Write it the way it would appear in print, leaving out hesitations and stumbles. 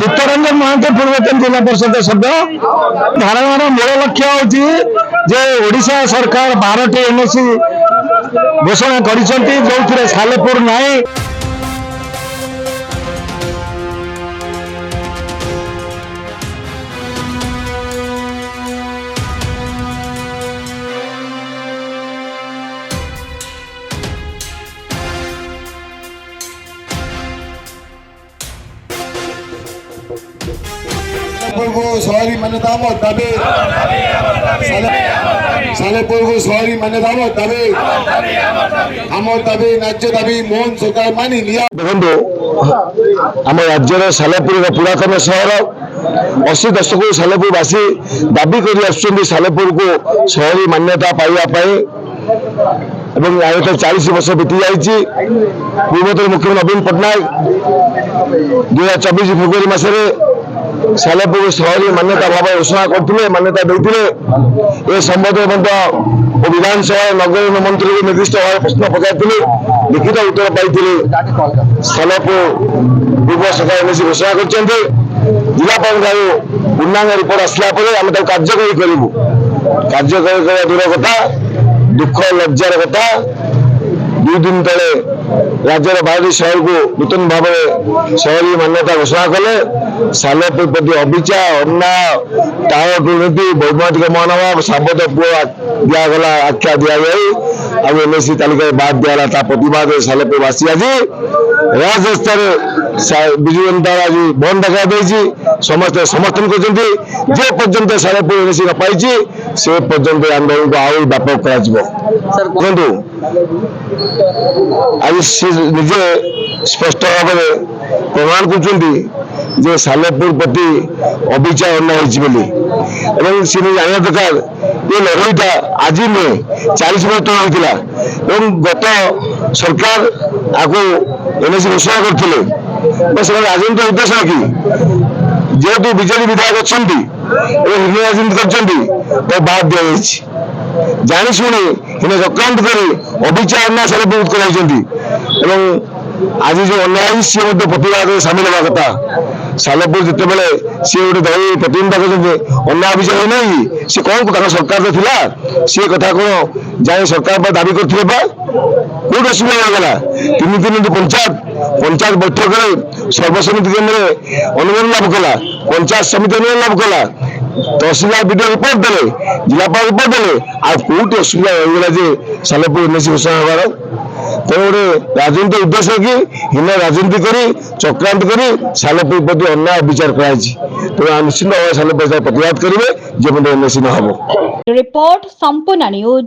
चित्तरंजन महांती पूर्वतन जिला परिषद सभ्य धारणार मूल लक्ष्य हूँ ओडिशा सरकार 12टी एनओसी घोषणा करिसेंती जो सालेपुर नहीं। सालेपुर को शहरी मान्यता दाबी सालेपुर को शहरी मान्यता दाबी आम दाबी राज्य दाबी मोहन सरकार मानि लिया। देखो आम राज्य सालेपुर पुरातन सहर 80 दशक सालेपुरवासी दाबी कर सालेपुर को शहरी मान्यता पाइबापी एवं आए तो 40 वर्ष बीती जाइए। पूर्वतन मुख्यमंत्री नवीन पट्टनायक 2024 फेब्रुआरी मसरे सालेपुर शहरी मान्यता भाव घोषणा करते मान्यता देते संबंध विधानसभा नगर मंत्री को निर्दिष्ट भाव प्रश्न पचार लिखित उत्तर पाई सालेपुर पूर्व सरकार एनओसी घोषणा कर जिलापाल पूर्णांग रिपोर्ट आसला आम कार्यकारी करूँ कार्यकारी दूर कथा दुख लज्जार कथा 2 दिन तले राज्यर 12टी शहर को नूतन भाव शहरी मान्यता घोषणा कले। सालेपुर प्रति अविचार अन्याय टावर दुर्नीति वैमानिक मानव साबत पुआ दिगला आख्या दि जाए एनओसी तालिका बाद दिगला प्रतिवाद सालेपुरवासी आज राजस्थान विजु जनता आज बंद देखा समस्त समर्थन कर पर्यंत सालेपुर एनओसी न पाई से पर्यंत आंदोलन को आउ व्यापक कर आज निजे स्पष्ट भाव प्रमाण कर सालेपुर प्रति अविचार अन्याय सी जाना दरकार ये लड़ईटा आज नुहे 40 वर्ष होता गत सरकार आपको एनओसी घोषणा करते राजनीतिक उद्देश्य कि जेहेतु बीजेपी विधायक अच्छा हिंदी राजनीति कर बाद दि जाशुणी हिने चक्रांत कर अविचार अन्याय सालेपुर कर आज जो अन्याय सी प्रतिवाद सामिल हवा कथा सालेपुर जिते बड़े सी गोटे दल प्रतिनिधिता कर अन्याय अभिचार नहीं सी कौन सरकार था सी कथा कौन जाए सरकार पर दाबी करते कौट असुविधा होगा 3 पंचायत बैठक में सर्वसम्मति केन्द्र अनुमोदन लाभ कला पंचायत समिति अनुमोदन लाभ कला तहसीलदार विडियो रिपोर्ट देले जिलापाल रिपोर्ट देले आ कौट असुविधा होगा सालेपुर एनओसी घोषणा होगार तेणु गोटे राजनीतिक उद्देश्य कि हिन राजनीति करी चक्रांत करी सालेपुर प्रति अन्याय विचार कराई तेणु निश्चित भाव सालेपुर प्रतिवाद करेंगे जो एनओसी न हो। रिपोर्ट संपूर्ण न्यूज।